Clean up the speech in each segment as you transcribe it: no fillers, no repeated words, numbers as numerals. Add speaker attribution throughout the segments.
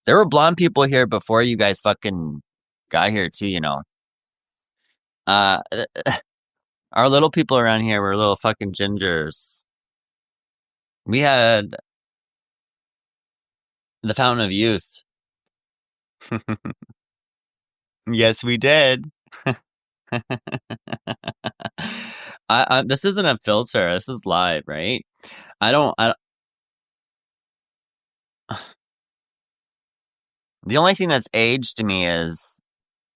Speaker 1: There were blonde people here before you guys fucking got here too, you know. Uh, our little people around here were little fucking gingers. We had the Fountain of Youth. Yes, we did. This isn't a filter. This is live, right? I the only thing that's aged me is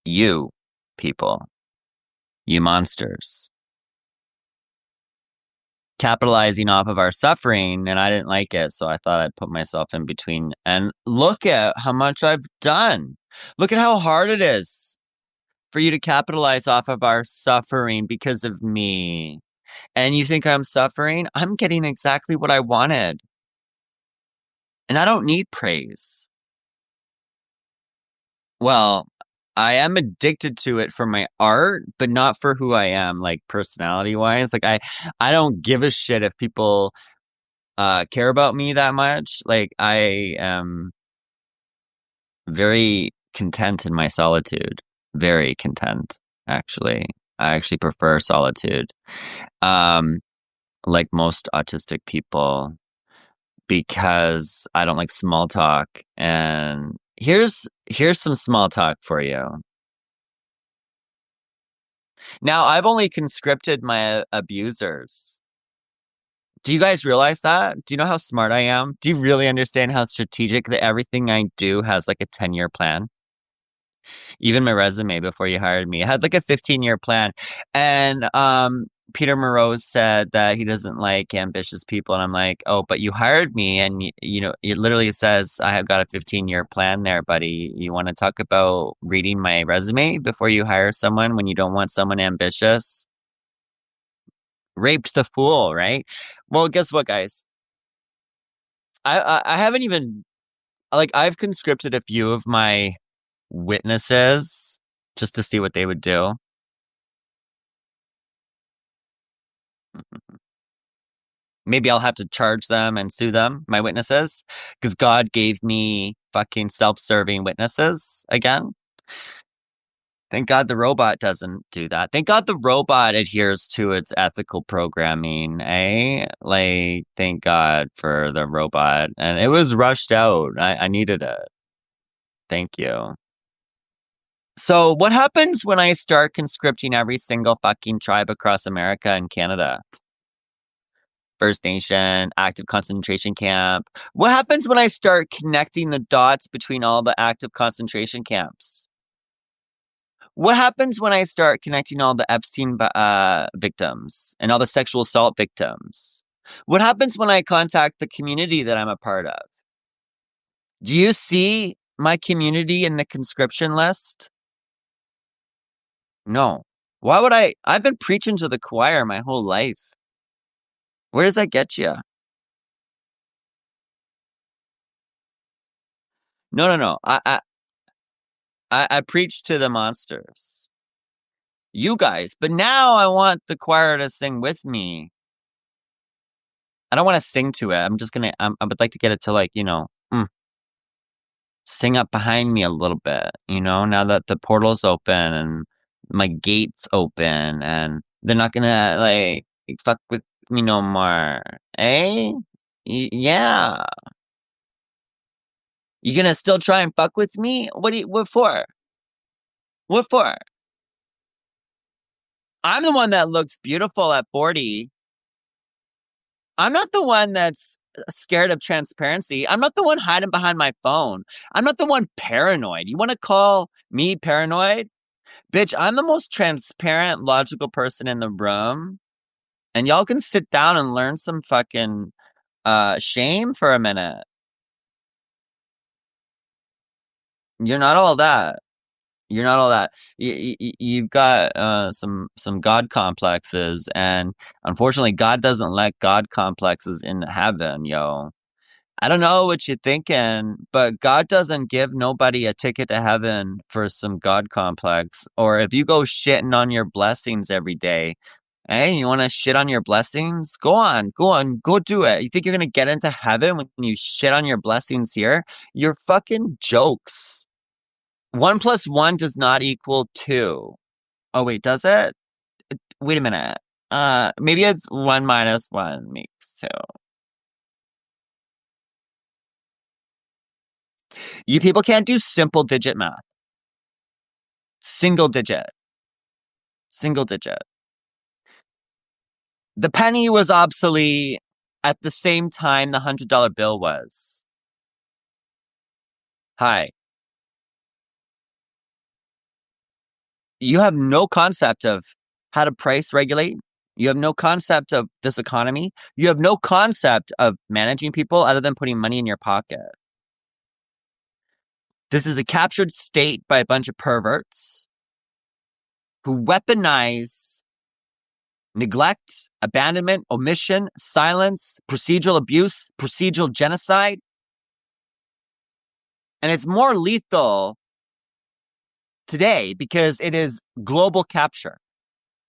Speaker 1: you people, you monsters, capitalizing off of our suffering, and I didn't like it, so I thought I'd put myself in between. And look at how much I've done. Look at how hard it is for you to capitalize off of our suffering because of me. And you think I'm suffering? I'm getting exactly what I wanted. And I don't need praise. Well, I am addicted to it for my art, but not for who I am, like personality wise. Like I don't give a shit if people care about me that much. Like I am very content in my solitude. Very content, actually. I actually prefer solitude. Um, like most autistic people, because I don't like small talk. And here's some small talk for you. Now, I've only conscripted my abusers. Do you guys realize that? Do you know how smart I am? Do you really understand how strategic that everything I do has like a 10-year plan? Even my resume before you hired me had like a 15-year plan. And Peter Moreau said that he doesn't like ambitious people. And I'm like, oh, but you hired me. And, you know, it literally says I have got a 15-year plan there, buddy. You want to talk about reading my resume before you hire someone when you don't want someone ambitious? Raped the fool, right? Well, guess what, guys? I haven't even, like, I've conscripted a few of my witnesses just to see what they would do. Maybe I'll have to charge them and sue them, my witnesses, because God gave me fucking self-serving witnesses again. Thank God the robot doesn't do that. Thank God the robot adheres to its ethical programming, eh? Like, thank God for the robot. And it was rushed out. I needed it. Thank you. So, what happens when I start conscripting every single fucking tribe across America and Canada? First Nation, active concentration camp. What happens when I start connecting the dots between all the active concentration camps? What happens when I start connecting all the Epstein victims and all the sexual assault victims? What happens when I contact the community that I'm a part of? Do you see my community in the conscription list? No. Why would I? I've been preaching to the choir my whole life. Where does that get you? No, no, no. I preach to the monsters. You guys. But now I want the choir to sing with me. I don't want to sing to it. I'm just gonna. I would like to get it to like sing up behind me a little bit. You know, now that the portal's open and my gate's open, and they're not gonna like fuck with me no more. Eh? Yeah. You gonna still try and fuck with me? What for? What for? I'm the one that looks beautiful at 40. I'm not the one that's scared of transparency. I'm not the one hiding behind my phone. I'm not the one paranoid. You want to call me paranoid? Bitch, I'm the most transparent, logical person in the room. And y'all can sit down and learn some fucking shame for a minute. You're not all that. You're not all that. You've got some God complexes, and unfortunately, God doesn't let God complexes in heaven, yo. I don't know what you're thinking, but God doesn't give nobody a ticket to heaven for some God complex. Or if you go shitting on your blessings every day, Hey, you want to shit on your blessings? Go on, go do it. You think you're gonna get into heaven when you shit on your blessings here? You're fucking jokes. 1 + 1 does not equal 2. Oh wait, does it? Wait a minute. Maybe it's 1 - 1 makes 2. You people can't do simple digit math. Single digit. Single digit. The penny was obsolete at the same time the $100 bill was. Hi. You have no concept of how to price regulate. You have no concept of this economy. You have no concept of managing people other than putting money in your pocket. This is a captured state by a bunch of perverts who weaponize neglect, abandonment, omission, silence, procedural abuse, procedural genocide. And it's more lethal today because it is global capture.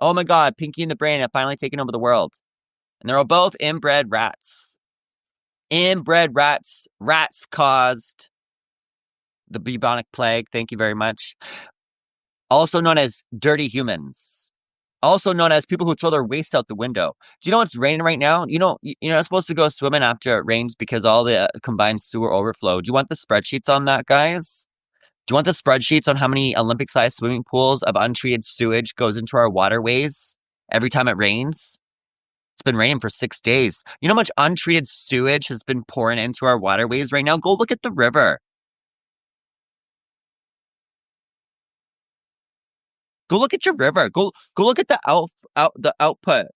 Speaker 1: Oh my God, Pinky and the Brain have finally taken over the world. And they're all both inbred rats. Inbred rats. Rats caused the bubonic plague. Thank you very much. Also known as dirty humans. Also known as people who throw their waste out the window. Do you know it's raining right now? You're not supposed to go swimming after it rains because all the combined sewer overflow. Do you want the spreadsheets on that, guys? Do you want the spreadsheets on how many Olympic-sized swimming pools of untreated sewage goes into our waterways every time it rains? It's been raining for 6 days. You know how much untreated sewage has been pouring into our waterways right now? Go look at the river. Go look at your river. Go look at the output.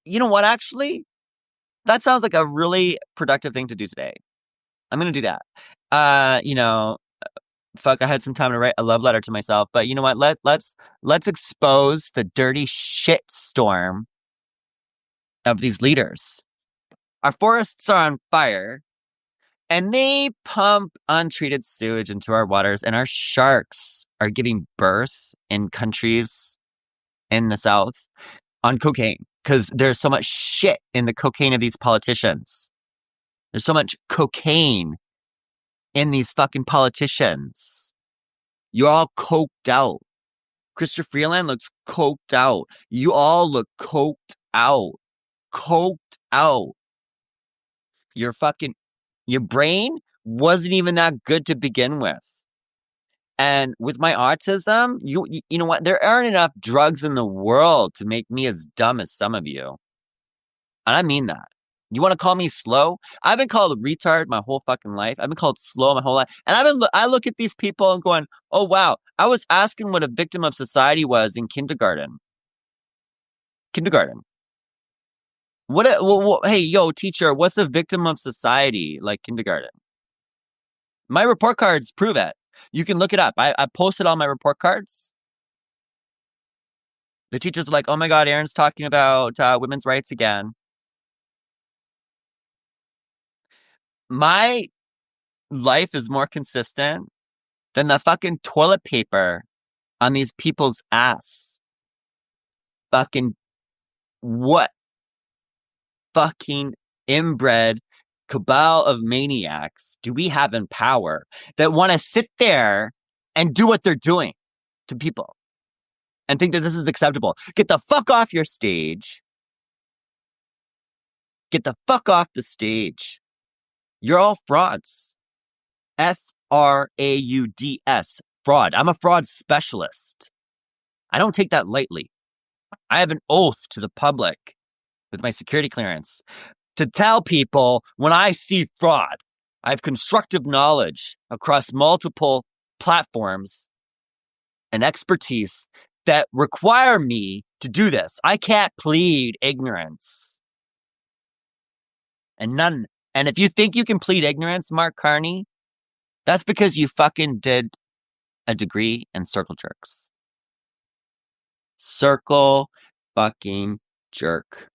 Speaker 1: You know what, actually? That sounds like a really productive thing to do today. I'm gonna do that. Fuck, I had some time to write a love letter to myself, but you know what? Let's expose the dirty shit storm of these leaders. Our forests are on fire, and they pump untreated sewage into our waters, and our sharks are giving birth in countries in the South on cocaine because there's so much shit in the cocaine of these politicians. There's so much cocaine in these fucking politicians. You're all coked out. Christopher Freeland looks coked out. You all look coked out. Coked out. Your brain wasn't even that good to begin with. And with my autism, you know what? There aren't enough drugs in the world to make me as dumb as some of you. And I mean that. You want to call me slow? I've been called a retard my whole fucking life. I've been called slow my whole life. And I look at these people and going, oh, wow. I was asking what a victim of society was in kindergarten. Hey, yo, teacher, what's a victim of society like kindergarten? My report cards prove it. You can look it up. I posted all my report cards. The teachers are like, oh my God, Aaron's talking about women's rights again. My life is more consistent than the fucking toilet paper on these people's ass. Fucking what fucking inbred cabal of maniacs do we have in power that want to sit there and do what they're doing to people and think that this is acceptable? Get the fuck off your stage. Get the fuck off the stage. You're all frauds. FRAUDS. Fraud. I'm a fraud specialist. I don't take that lightly. I have an oath to the public with my security clearance to tell people when I see fraud. I have constructive knowledge across multiple platforms and expertise that require me to do this. I can't plead ignorance. And if you think you can plead ignorance, Mark Carney, that's because you fucking did a degree in circle jerks. Circle fucking jerk.